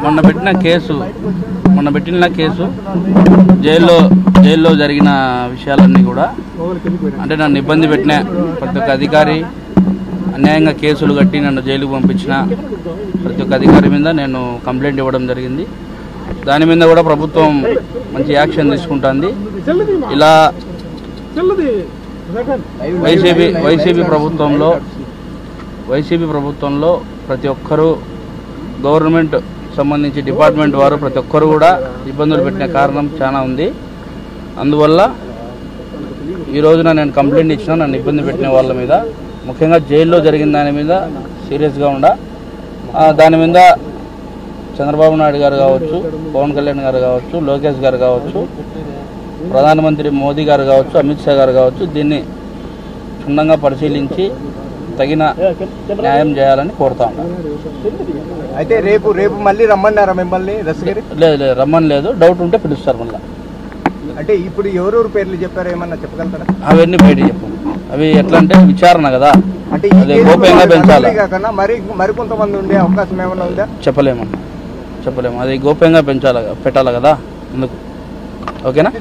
మొన్న పెట్టిన కేసు జైల్లో జరిగిన విషయాలన్నీ కూడా అంటే నన్ను ఇబ్బంది పెట్టిన ప్రతి ఒక్క అధికారి, అన్యాయంగా కేసులు కట్టి నన్ను జైలుకు పంపించిన ప్రతి ఒక్క అధికారి మీద నేను కంప్లైంట్ ఇవ్వడం జరిగింది. దాని మీద కూడా ప్రభుత్వం మంచి యాక్షన్ తీసుకుంటుంది. ఇలా వైసీపీ ప్రభుత్వంలో ప్రతి ఒక్కరూ గవర్నమెంట్ సంబంధించి డిపార్ట్మెంట్ వారు ప్రతి ఒక్కరు కూడా ఇబ్బందులు పెట్టిన కారణం చాలా ఉంది. అందువల్ల ఈ రోజున నేను కంప్లైంట్ ఇచ్చిన నన్ను ఇబ్బంది పెట్టిన వాళ్ళ మీద, ముఖ్యంగా జైల్లో జరిగిన దాని మీద సీరియస్గా దాని మీద చంద్రబాబు నాయుడు గారు కావచ్చు, పవన్ కళ్యాణ్ గారు కావచ్చు, లోకేష్ గారు కావచ్చు, ప్రధానమంత్రి మోదీ గారు కావచ్చు, అమిత్ షా గారు కావచ్చు, దీన్ని క్షుణ్ణంగా పరిశీలించి తగిన న్యాయం చేయాలని కోరుతా ఉన్నాను. అయితే రేపు మళ్ళీ రమ్మన్నారా మిమ్మల్ని దశగిరి? లేదు రమ్మని లేదు, డౌట్ ఉంటే పిలుస్తారు మళ్ళీ. అంటే ఇప్పుడు ఎవరెవరు పేర్లు చెప్పారు, ఏమన్నా చెప్పగలుగుతారా? అవన్నీ బయట చెప్పండి. అవి ఎట్లా అంటే విచారణ కదా, అంటే గోప్యంగా పెంచాలి. మరి కొంతమంది ఉండే అవకాశం ఏమన్నా ఉందా? చెప్పలేము, అది గోప్యంగా పెట్టాలి కదా అందుకు. ఓకేనా?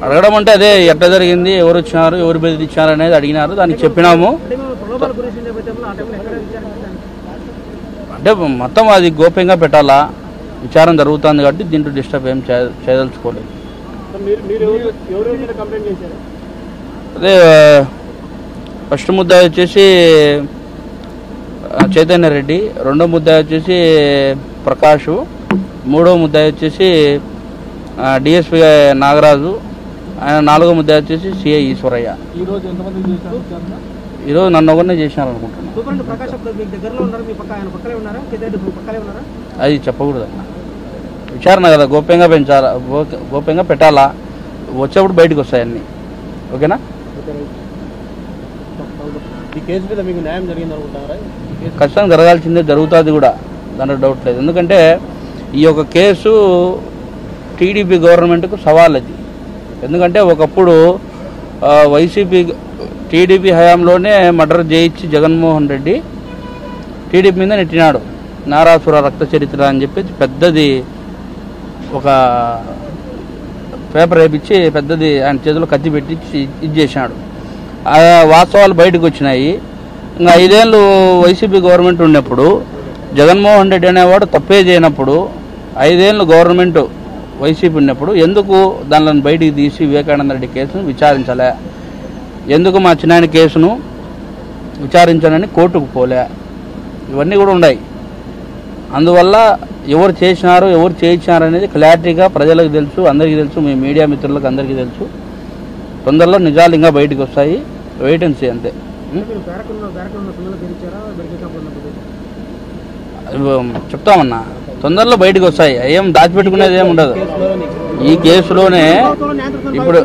అడగడం అంటే అదే ఎట్లా జరిగింది, ఎవరు వచ్చినారు, ఎవరు బెదిరించారు అనేది అడిగినారు, దానికి చెప్పినాము. అంటే మొత్తం అది గోప్యంగా పెట్టాలా, విచారం జరుగుతుంది కాబట్టి దీంట్లో డిస్టర్బ్ ఏం చేయదలుచుకోలేదు. అదే ఫస్ట్ ముద్దాయి వచ్చేసి చైతన్య రెడ్డి, రెండో ముద్దాయి వచ్చేసి ప్రకాష్, మూడో ముద్దాయి వచ్చేసి డిఎస్పీ నాగరాజు, ఆయన నాలుగో ముద్దాయి వచ్చేసి సిఐ ఈశ్వరయ్య. ఈరోజు నన్ను ఒకరినే చేసినారు అనుకుంటున్నాను. అది చెప్పకూడదు అన్న, విచారణ కదా, గోప్యంగా పెట్టాలా, వచ్చేప్పుడు బయటకు వస్తాయి అన్నీ. ఓకేనా? ఈ కేసు మీద మీకు న్యాయం జరిగింది అనుకుంటారా? ఖచ్చితంగా జరగాల్సిందే, జరుగుతుంది కూడా, దాంట్లో డౌట్ లేదు. ఎందుకంటే ఈ యొక్క కేసు టీడీపీ గవర్నమెంట్కు సవాల్ అది. ఎందుకంటే ఒకప్పుడు టీడీపీ హయాంలోనే మర్డర్ చేయించి జగన్మోహన్ రెడ్డి టీడీపీ మీద నెట్టినాడు. నారాసుర రక్త చరిత్ర అని చెప్పి పెద్దది ఒక పేపర్ వేయించి పెద్దది ఆయన చేతిలో కత్తి పెట్టించి ఇది చేసినాడు. ఆ వాస్తవాలు బయటకు వచ్చినాయి. ఇంకా 5 ఏళ్ళు వైసీపీ గవర్నమెంట్ ఉన్నప్పుడు జగన్మోహన్ రెడ్డి అనేవాడు తప్పే చేయనప్పుడు 5 ఏళ్ళు గవర్నమెంట్ వైసీపీ ఉన్నప్పుడు ఎందుకు దానిని బయటికి తీసి వివేకానంద రెడ్డి కేసును విచారించలే, ఎందుకు మా చిన్నాయన కేసును విచారించాలని కోర్టుకు పోలే, ఇవన్నీ కూడా ఉన్నాయి. అందువల్ల ఎవరు చేసినారు, ఎవరు చేయించినారు అనేది క్లారిటీగా ప్రజలకు తెలుసు, అందరికీ తెలుసు, మీ మీడియా మిత్రులకు అందరికీ తెలుసు. తొందరలో నిజాలు ఇంకా బయటకు వస్తాయి, వెయిట్ అండ్ సీ అంతే. చెప్తామన్నా, తొందరలో బయటకు వస్తాయి, ఏం దాచిపెట్టుకునేది ఏమి ఉండదు. ఈ కేసులోనే ఇప్పుడు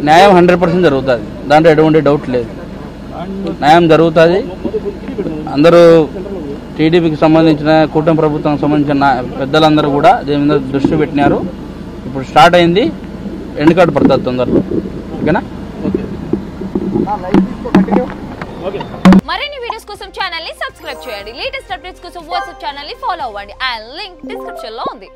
న్యాయం 100% జరుగుతుంది, దాంట్లో ఎటువంటి డౌట్ లేదు. న్యాయం జరుగుతుంది. అందరూ టీడీపీకి సంబంధించిన కూటమి ప్రభుత్వానికి సంబంధించిన పెద్దలందరూ కూడా దీని మీద దృష్టి పెట్టినారు. ఇప్పుడు స్టార్ట్ అయింది, ఎండ్ కార్డు పడుతుంది తొందరలో. ఓకేనా? మరిన్ని వీడియోస్ కోసం ఛానల్ ని సబ్స్క్రైబ్ చేయండి. లేటెస్ట్ అప్డేట్స్ కోసం వాట్సాప్ ఛానల్ ని ఫాలో అవ్వండి. ఆ లింక్ డిస్క్రిప్షన్ లో ఉంది.